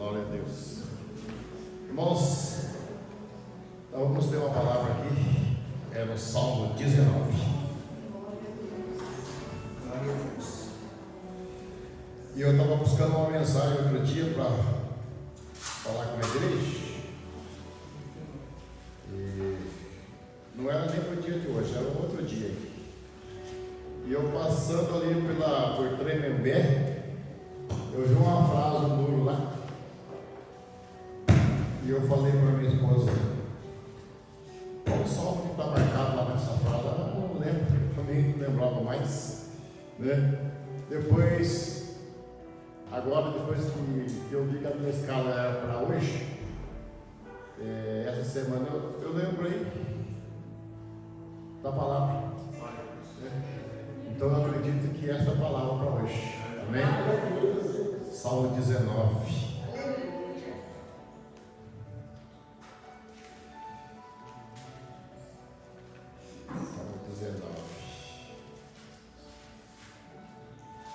Glória a Deus. Irmãos, então vamos ter uma palavra aqui, no Salmo 19. E eu estava buscando uma mensagem outro dia para falar com a igreja. E não era nem para o dia de hoje, era um outro dia. E eu passando ali por Tremembé, eu vi uma frase no muro lá. E eu falei para minha esposa, qual o salmo que está marcado lá nessa frase? Ela não lembro, também não lembrava mais, né? Depois que eu vi que a minha escala era para hoje, essa semana eu lembrei da palavra. Então eu acredito que essa é a palavra para hoje. Amém? Salmo 19.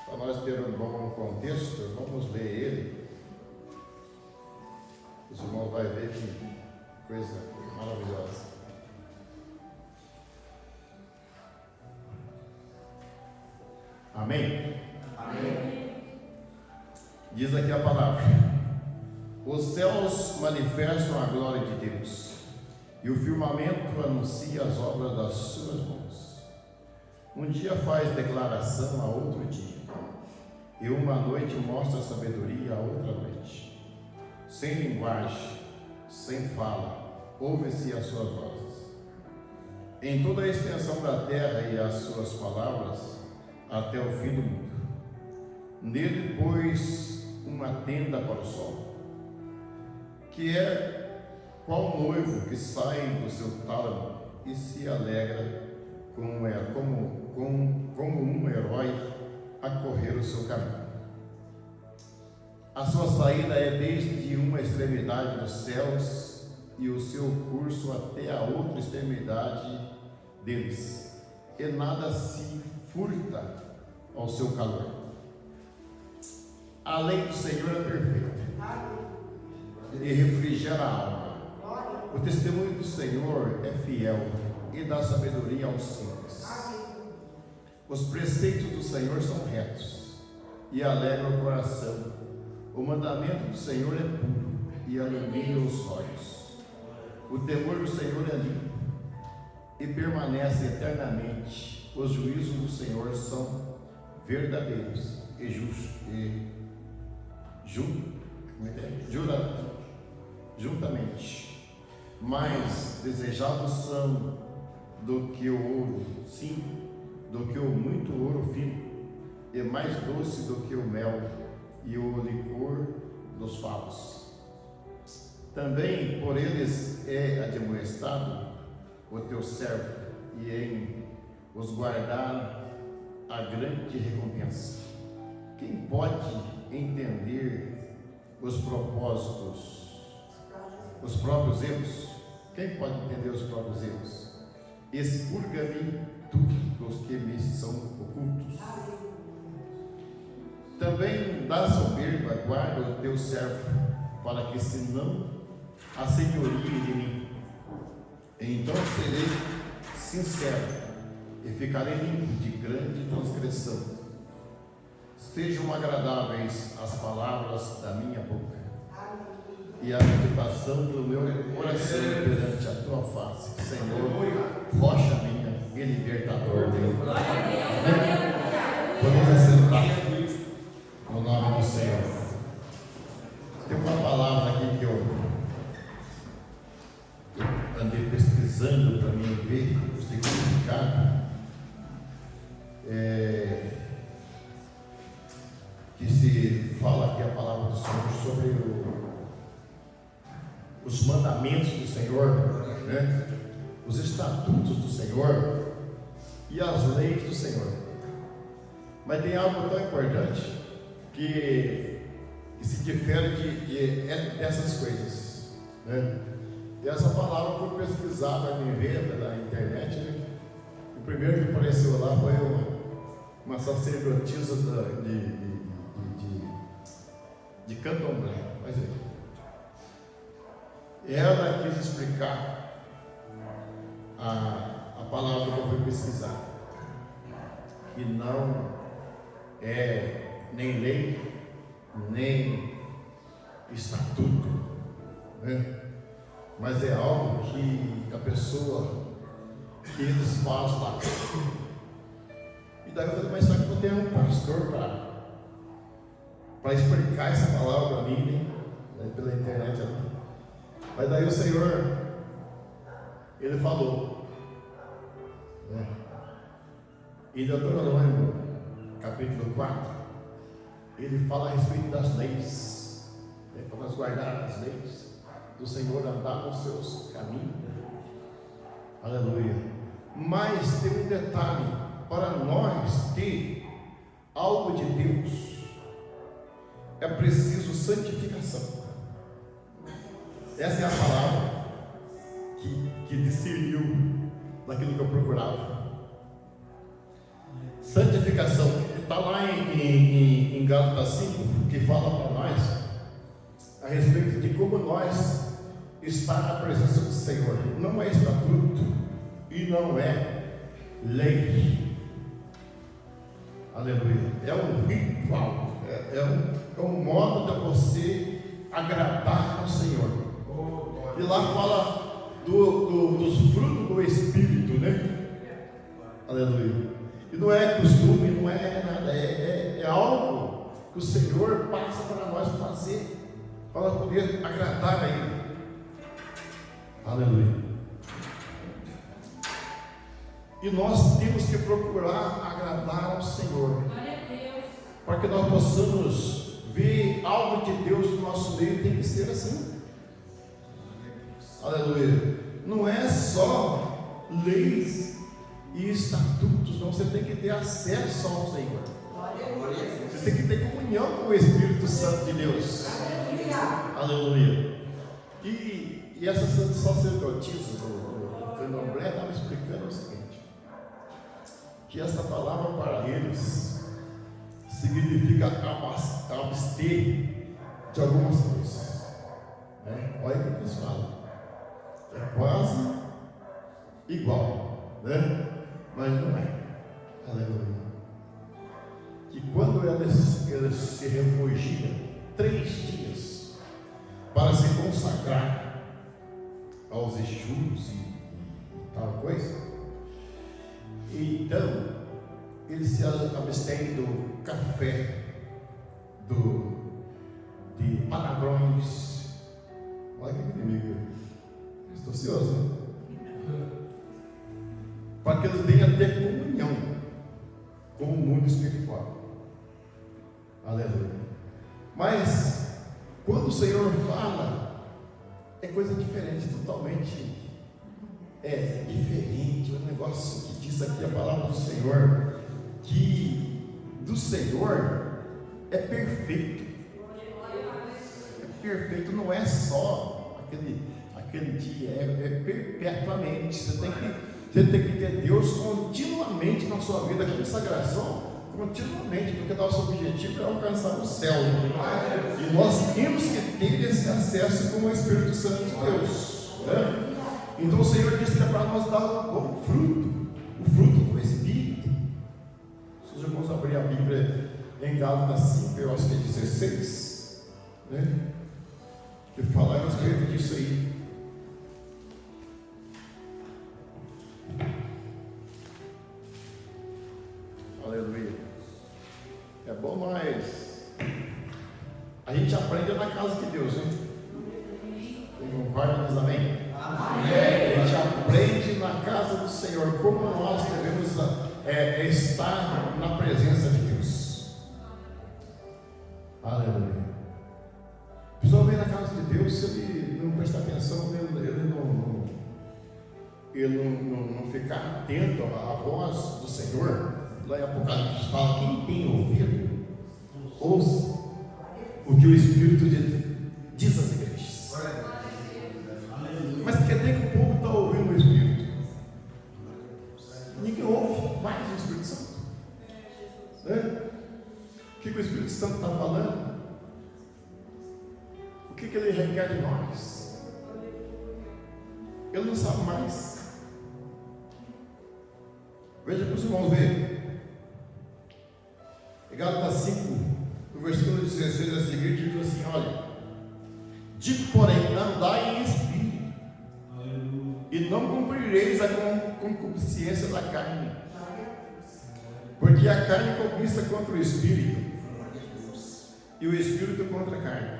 Para nós ter um bom contexto, vamos ler ele. Os irmãos vão ver que coisa maravilhosa. Amém? Amém. Diz aqui a palavra: os céus manifestam a glória de Deus, e o firmamento anuncia as obras das suas mãos. Um dia faz declaração a outro dia, e uma noite mostra sabedoria a outra noite. Sem linguagem, sem fala, ouve-se as suas vozes. Em toda a extensão da terra e as suas palavras, até o fim do mundo. Nele pôs uma tenda para o sol, que é qual noivo que sai do seu tálamo e se alegra como um herói a correr o seu caminho. A sua saída é desde uma extremidade dos céus e o seu curso até a outra extremidade deles, e nada se furta ao seu calor. A lei do Senhor é perfeita e refrigera a alma. O testemunho do Senhor é fiel e dá sabedoria aos simples. Os preceitos do Senhor são retos e alegram o coração. O mandamento do Senhor é puro e ilumina os olhos. O temor do Senhor é limpo e permanece eternamente. Os juízos do Senhor são verdadeiros e justos juntamente. Mais desejados são do que o ouro, sim, do que o muito ouro fino, e mais doce do que o mel e o licor dos favos. Também por eles é admoestado o teu servo, e em os guardar a grande recompensa. Quem pode entender os propósitos, os próprios erros? Quem pode entender os próprios erros? Expurga-me tudo dos que me são ocultos. Também da soberba guarda o teu servo, para que se não assenhorie de mim. Então serei sincero e ficarei limpo de grande transgressão. Sejam agradáveis as palavras da minha boca e a meditação do meu coração perante a tua face, Senhor, rocha minha e libertador meu. Podemos assentar no nome do Senhor. Tem uma palavra aqui que eu andei pesquisando para mim ver o significado. Que se fala aqui a palavra do Senhor sobre os mandamentos do Senhor, né? Os estatutos do Senhor e as leis do Senhor. Mas tem algo tão importante que se difere dessas coisas, né? E essa palavra foi pesquisada em ver na internet, né? O primeiro que apareceu lá foi uma sacerdotisa de Candomblé. Mas ela quis explicar a palavra que eu fui pesquisar, que não é nem lei, nem estatuto, né? Mas é algo que a pessoa, que eles fazem lá. E daí eu falei, mas só que eu tenho um pastor para explicar essa palavra para mim, né? Pela internet ali. Mas daí o Senhor, Ele falou, né? Em Deuteronômio capítulo 4, Ele fala a respeito das leis, né? Para nós guardar as leis do Senhor, andar nos seus caminhos. Aleluia. Mas tem um detalhe: para nós ter algo de Deus, é preciso santificação. Essa é a palavra que discerniu daquilo que eu procurava. Santificação. Está lá em Gálatas 5, que fala para nós a respeito de como nós estar na presença do Senhor. Não é estatuto e não é lei. Aleluia. É um ritual, é um modo de você agradar ao Senhor. E lá fala dos frutos do Espírito, né? Aleluia. E não é costume, não é nada, é algo que o Senhor passa para nós fazer, para poder agradar a Ele. Aleluia. E nós temos que procurar agradar ao Senhor, para que nós possamos ver algo de Deus no nosso meio. Tem que ser assim. Aleluia. Não é só leis e estatutos, não. Você tem que ter acesso ao Senhor. Você tem que ter comunhão com o Espírito Santo de Deus. Aleluia. E essa sacerdotisa do candomblé estava explicando o seguinte, que essa palavra para eles significa abster de algumas coisas, né? Olha o que eles falam. É quase igual, né? Mas não é. Aleluia. Que quando eles se refugiam 3 dias para se consagrar aos Exus e tal coisa, então eles se abstêm do café, de palavrões. Olha que inimigo. Estou ansioso, né? Para que eles venham a ter comunhão com o mundo espiritual. Aleluia. Mas quando o Senhor fala, é coisa diferente, totalmente diferente. Um negócio que diz aqui a palavra do Senhor, que do Senhor é perfeito. É perfeito, não é só aquele dia, é perpetuamente. Você tem que ter Deus continuamente na sua vida. Aqui na consagração, continuamente, porque nosso objetivo é alcançar o céu, e nós temos que ter esse acesso com o Espírito Santo de Deus, né? Então o Senhor disse que é para nós dar um bom fruto, o fruto do Espírito. Se os irmãos abrirem a Bíblia em Gálatas 5, eu acho que é 16, né? Que fala a respeito disso aí. Aleluia. É bom, mas a gente aprende na casa de Deus, né? Quem concorda, diz amém? Amém. A gente aprende na casa do Senhor como nós devemos estar na presença de Deus. Aleluia. A pessoa vem na casa de Deus, se ele não prestar atenção, ele não ficar atento à voz do Senhor. Lá em Apocalipse fala: quem tem ouvido, ouça o que o Espírito diz às igrejas. Mas quer dizer que o povo está ouvindo o Espírito? Ninguém ouve mais o Espírito Santo, né? O que o Espírito Santo está falando? O que ele requer de nós? ele não sabe mais. Veja para os irmãos verem. Gálatas 5, no versículo 16 a seguir, diz assim: olha, digo, porém, andai em espírito, e não cumprireis a concupiscência da carne, porque a carne cobiça contra o espírito, e o espírito contra a carne,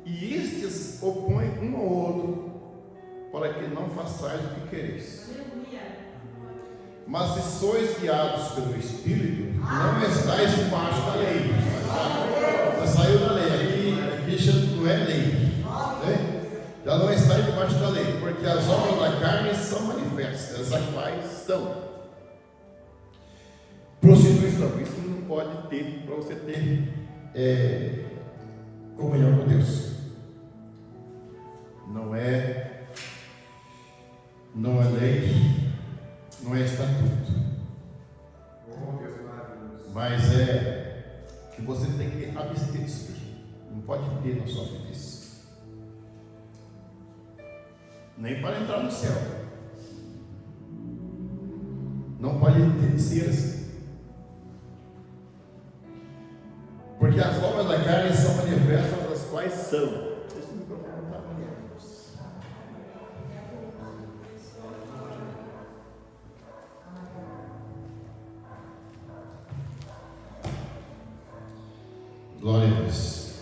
e estes opõem um ao outro, para que não façais o que quereis. Mas se sois guiados pelo Espírito, não estáis debaixo da lei. Já saiu da lei, aqui já não é lei, né? Já não estáis debaixo da lei, porque as obras da carne são manifestas, as quais são prostituição. Isso não pode ter para você ter comunhão com Deus. Não é lei, não é estatuto, mas é que você tem que abster disso. Não pode ter na sua vida isso, nem para entrar no céu. Não pode ser assim, porque as obras da carne são manifestas, as quais são. Esse microfone está amanhã. Glória a Deus.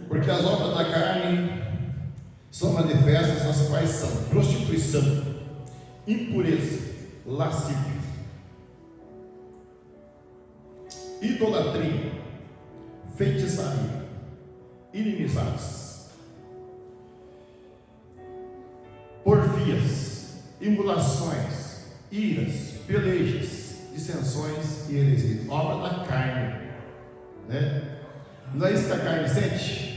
Porque as obras da carne são manifestas, as quais são prostituição, impureza, lascívia, idolatria, feitiçaria, inimizades, porfias, emulações, iras, pelejas, dissensões e heresias. Obra da carne, né? Não é isso que a carne sente?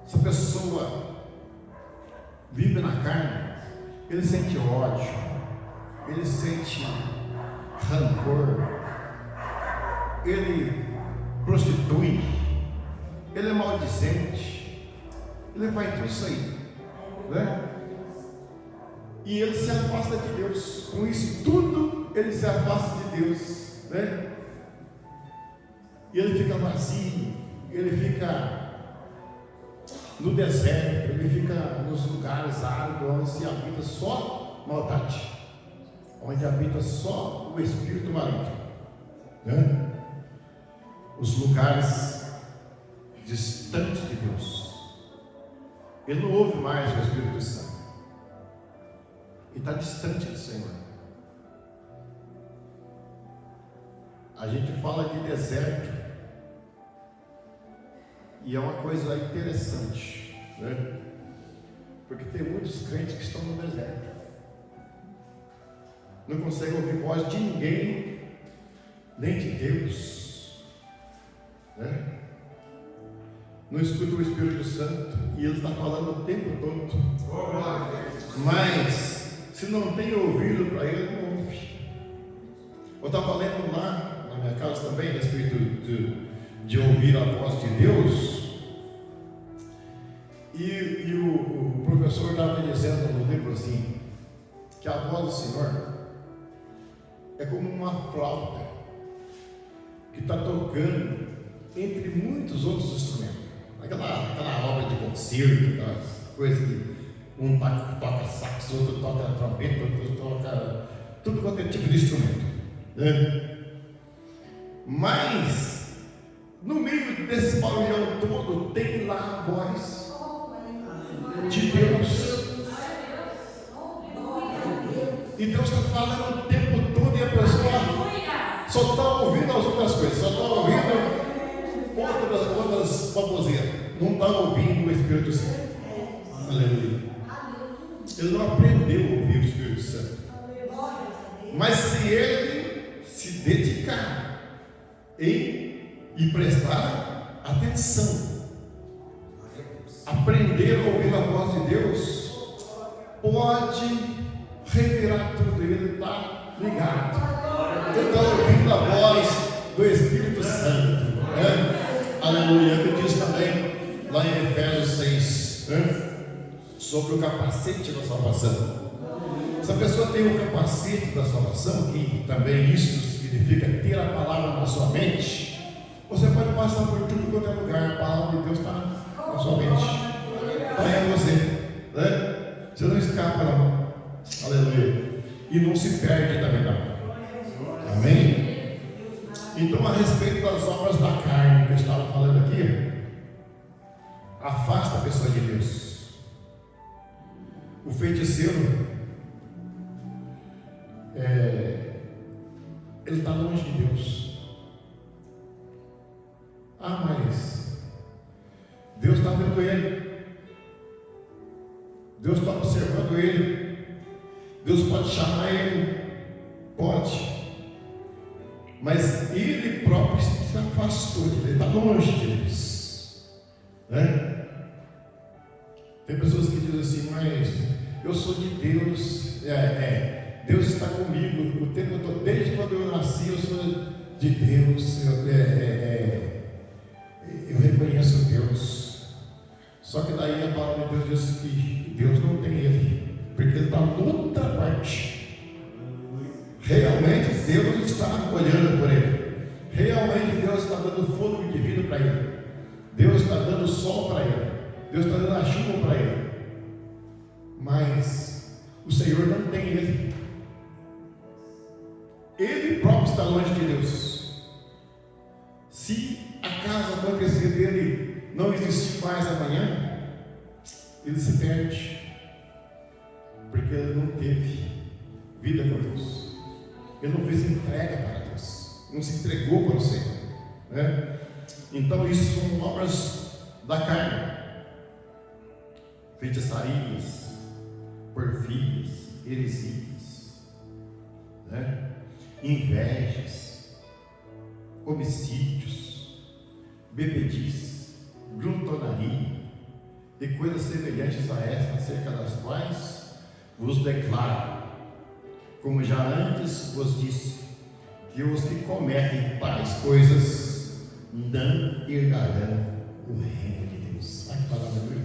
Se a pessoa vive na carne, ele sente ódio, ele sente rancor, ele prostitui, ele é maldizente, ele vai tudo isso aí, né? E ele se afasta de Deus. Com isso tudo, ele se afasta de Deus, né? E ele fica vazio, ele fica no deserto, ele fica nos lugares áridos, onde se habita só maldade, onde habita só o espírito maligno, né? Os lugares distantes de Deus. Ele não ouve mais o Espírito Santo. E está distante do Senhor. A gente fala de deserto, e é uma coisa interessante, né? Porque tem muitos crentes que estão no deserto, não conseguem ouvir voz de ninguém, nem de Deus, né? Não escuta o Espírito Santo, e ele está falando o tempo todo, mas se não tem ouvido para ele, não ouve. Eu estava lendo lá na minha casa também a respeito de ouvir a voz de Deus, e o professor estava dizendo no livro assim, que a voz do Senhor é como uma flauta que está tocando entre muitos outros instrumentos, aquela obra de concerto, aquelas coisas que um toca sax, outro toca trompeta, outro toca tudo quanto é tipo de instrumento, né? Mas no meio desse barulhão todo tem lá a voz de Deus, e Deus está falando o tempo todo, e a pessoa só está ouvindo as outras coisas, só está ouvindo outras baboseiras, não está ouvindo o Espírito Santo. Aleluia. Ele não aprendeu a ouvir o Espírito Santo. Mas se ele se dedicar e prestar atenção, aprender a ouvir a voz de Deus, pode revirar tudo. Ele está ligado, ele está ouvindo a voz do Espírito Santo, né? Aleluia. Que diz também lá em Efésios 6, sobre o capacete da salvação. Se a pessoa tem o capacete da salvação, que também isso significa ter a palavra na sua mente, você pode passar por tudo quanto é lugar. A palavra de Deus está na sua mente, está em você, né? Você não escapa, não. Aleluia. E não se perde também, não. Amém? Então, a respeito das obras da carne que eu estava falando aqui, afasta a pessoa de Deus. O feiticeiro, ele está longe de Deus. Mas Deus está vendo ele, Deus está observando ele, Deus pode chamar ele, pode, mas ele próprio se afastou dele, ele está longe de Deus, né? Tem pessoas que dizem assim, mas eu sou de Deus, Deus está comigo o tempo todo, desde quando eu nasci eu sou de Deus, eu reconheço Deus. Só que daí a palavra de Deus diz que Deus não tem ele, porque ele está noutra parte. Realmente Deus está olhando por ele, realmente Deus está dando fôlego de vida para ele, Deus está dando sol para ele, Deus está dando a chuva para ele, mas o Senhor não tem ele. Ele próprio está longe de Deus. Se acaso acontecer dele não existir mais amanhã, ele se perde, porque ele não teve vida com Deus, ele não fez entrega para Deus, não se entregou para o Senhor, né? Então isso são obras da carne: feitiçarias, porfias, heresias, né? Invejas, homicídios, bebedices, glutonaria e coisas semelhantes a estas, acerca das quais vos declaro, como já antes vos disse, que os que cometem tais coisas não herdarão o reino de Deus. Olha que palavra dura.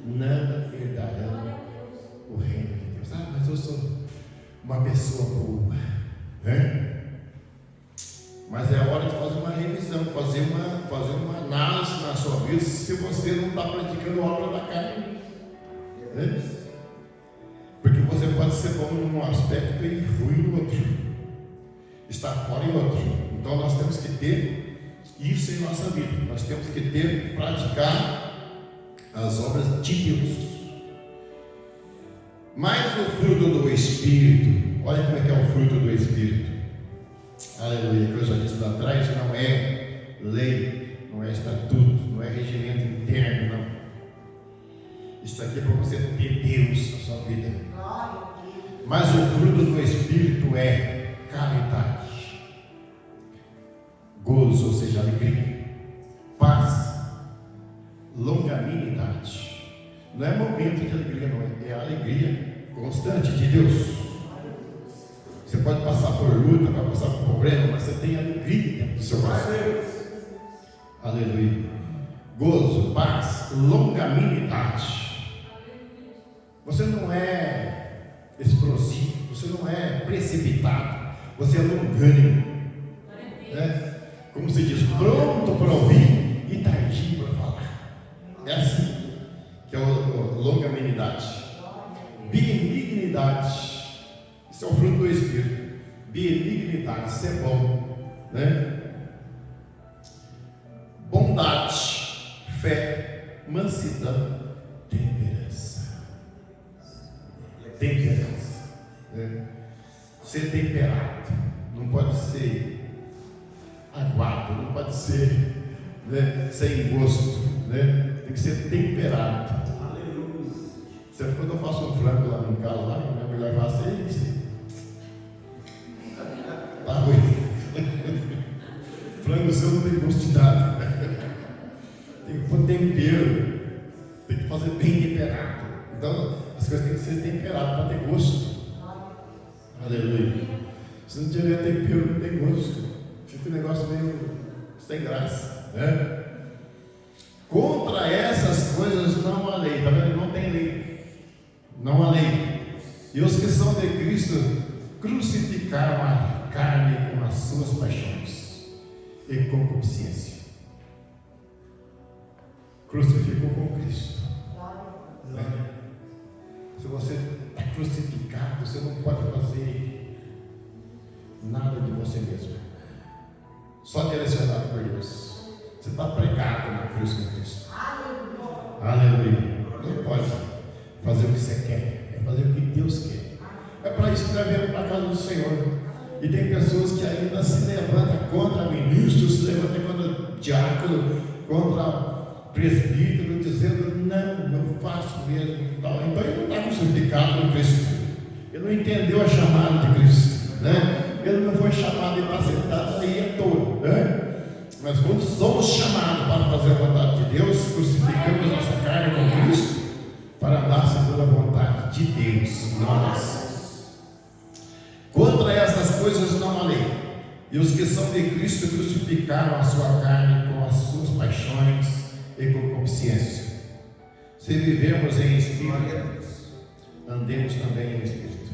Não herdarão o reino de Deus. Mas eu sou uma pessoa boa, né? Mas é hora de fazer uma revisão, fazer uma análise na sua vida, se você não está praticando a obra da carne, né? Porque você pode ser bom num aspecto e ruim no outro, estar fora em outro. Então nós temos que ter isso em nossa vida, nós temos que praticar as obras de Deus. Mas o fruto do Espírito, olha como é que é o fruto do Espírito. Aleluia, que eu já disse lá atrás, não é lei, não é estatuto, não é regimento interno, não. Isso aqui é para você ter Deus na sua vida. Mas o fruto do Espírito é caridade, gozo, ou seja, alegria, paz, longanimidade. Não é momento de alegria, não, é a alegria constante de Deus. Você pode passar por luta, pode passar por problema, mas você tem alegria dentro do seu coração. Aleluia. Gozo, paz, longanimidade. Você não é explosivo, você não é precipitado, você é longânimo, né? Como se diz, pronto para ouvir e tardio para falar. É assim que é a longanimidade. Benignidade, isso é o fruto do Espírito. Benignidade, isso é bom, né? Bondade, fé, mansidão, temperança. Temperança, né? Ser temperado, não pode ser aguado, não pode ser, né, sem gosto, né? Tem que ser temperado. Aleluia. Sempre quando eu faço um frango lá em casa, lá, minha mulher fala assim, tá ruim. Frango seu não tem gosto de nada. Tem que pôr tempero, tem que fazer bem temperado. Então as coisas têm que ser temperadas para ter gosto. Aleluia. Se não tiver tempero, não tem gosto. Fica um negócio meio sem graça, né? Contra essas coisas não há lei, tá vendo? Não tem lei, não há lei. E os que são de Cristo crucificaram a carne com as suas paixões e concupiscência. Crucificou com Cristo, né? Se você está crucificado, você não pode fazer nada de você mesmo, só direcionado por Deus. Você está pregado na cruz com Cristo. Aleluia. Não pode fazer o que você quer, é fazer o que Deus quer. É para isso que nós viemos para a casa do Senhor. E tem pessoas que ainda se levantam contra ministros, se levantam contra diácono, contra presbítero, dizendo: não faço mesmo. Então ele não está crucificado no Cristo. Ele não entendeu a chamada de Cristo, né? Ele não foi chamado, ele está sentado aí à toa, né? Mas quando somos chamados para fazer a vontade de Deus, crucificamos nossa carne com Cristo para andar segundo a vontade de Deus, não a nossa. Contra essas coisas não há lei. E os que são de Cristo crucificaram a sua carne com as suas paixões e concupiscência. Se vivemos em espírito, andemos também em espírito.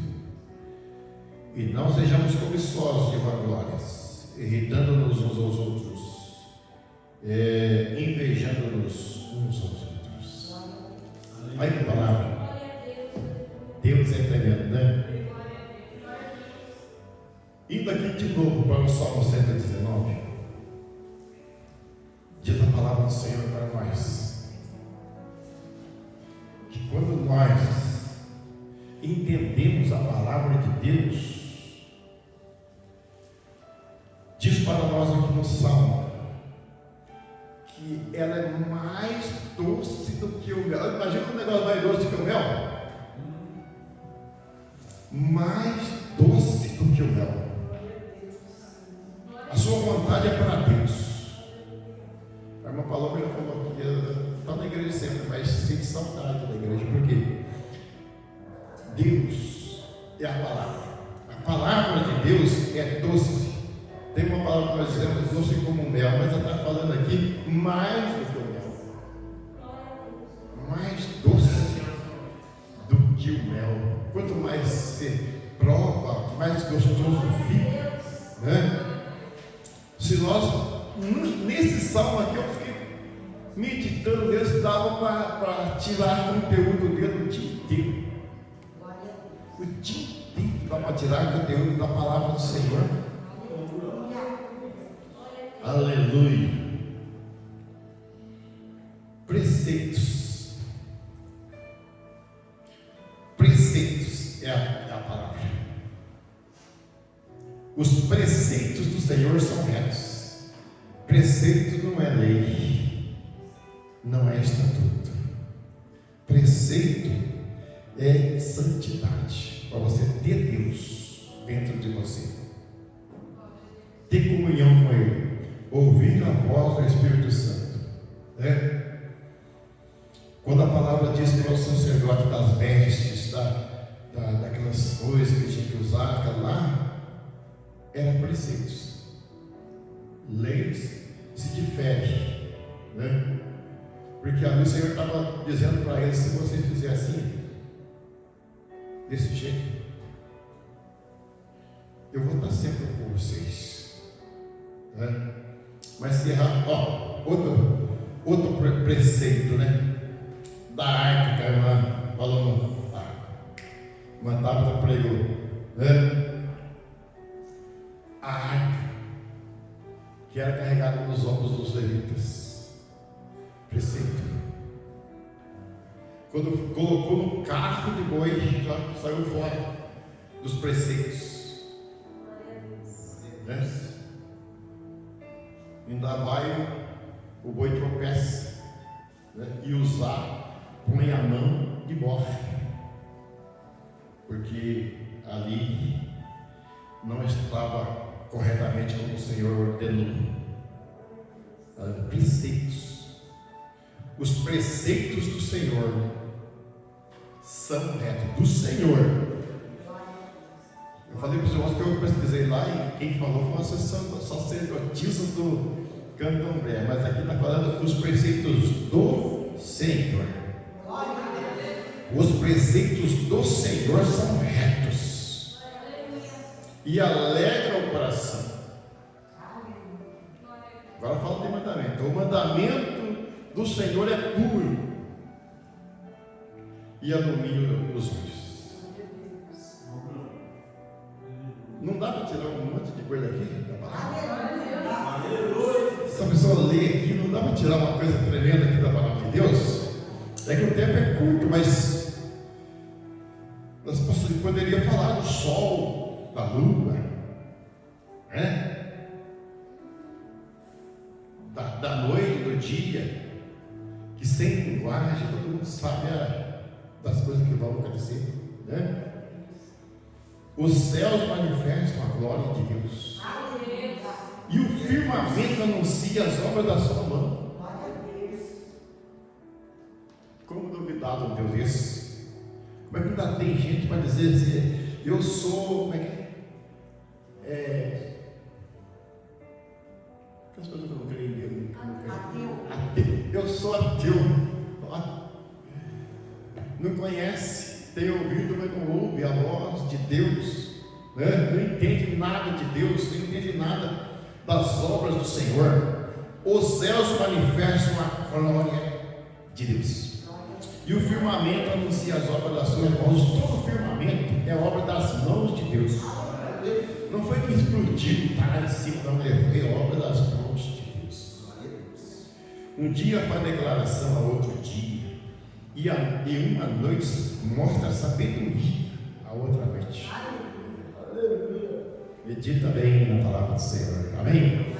E não sejamos cobiçosos de vanglórias, irritando-nos uns aos outros, invejando-nos uns aos outros. Olha que palavra. Deus é tremendo, né? Indo aqui de novo para o Salmo 119, diz a palavra do Senhor para nós, que quando nós entendemos a palavra de Deus, diz para nós aqui no Salmo que ela é mais doce do que o mel. Imagina um negócio mais doce que o mel. Mais doce do que o mel. A sua vontade é para Deus. A irmã Paloma já falou aqui, está na igreja sempre, mas sente saudade da igreja, porque Deus é a palavra. A palavra de Deus é doce. Tem uma palavra que nós dizemos doce como mel, mas ela está falando aqui mais do que o mel. Mais doce do que o mel. Quanto mais você prova, mais gostoso fica, né? Se nós, nesse salmo aqui, eu fiquei meditando nesse, dava para tirar conteúdo dele o dia inteiro. O dia inteiro dá para tirar conteúdo da palavra do Senhor. Aleluia. Preceitos. Preceitos é a palavra. Os preceitos do Senhor são retos. Preceito não é lei, não é estatuto. Preceito é santidade, para você ter Deus dentro de você, ter comunhão com Ele, ouvir a voz do Espírito Santo, né? Quando a palavra diz que é o sacerdote das vestes, daquelas coisas que tinha que usar, aquela lá, eram preceitos. Leis se diferem, né? Porque ali o Senhor estava dizendo para eles: se você fizer assim, desse jeito, eu vou estar sempre com vocês, né? Mas se errar, outro preceito, né? Da arca que a irmã falou, uma tábua pregou, né? A arca que era carregada nos ombros dos levitas. Preceito. Quando colocou no carro de boi, já saiu fora dos preceitos, né? Ainda vai o boi tropeça, né? E usar, põe a mão e morre, porque ali não estava corretamente como o Senhor ordenou. Preceitos. Os preceitos do Senhor são retos, do Senhor. Eu falei para os irmãos que eu pesquisei lá, e quem falou foi uma sacerdotisa candomblé, mas aqui está falando os preceitos do Senhor. Os preceitos do Senhor são retos e alegram o coração. Agora fala de mandamento. O mandamento do Senhor é puro e ilumina os olhos. Não dá para tirar um monte de coisa aqui da palavra? Se a pessoa lê aqui, não dá para tirar uma coisa tremenda aqui da palavra de Deus? É que o tempo é curto, mas nós poderíamos falar do sol, da lua, né? Da noite, do dia, que sem linguagem todo mundo sabe das coisas que vão acontecer, né? Os céus manifestam a glória de Deus, e o firmamento anuncia as obras da sua mão. Como duvidar de um Deus desse? Como é que ainda tem gente para dizer assim, eu sou, como é que é? As pessoas que não creem em Deus, ateu. Eu sou ateu. Não conhece, tem ouvido, mas não ouve a voz de Deus, né? Não entende nada de Deus, não entende nada das obras do Senhor. Os céus manifestam a glória de Deus, e o firmamento anuncia as obras das suas mãos. Todo o firmamento é obra das mãos de Deus. Não foi que explodiu, está lá em cima, não, é obra das mãos de Deus. Um dia faz declaração a outro dia, e uma noite mostra sabedoria a outra noite. Medita bem na palavra do Senhor. Amém?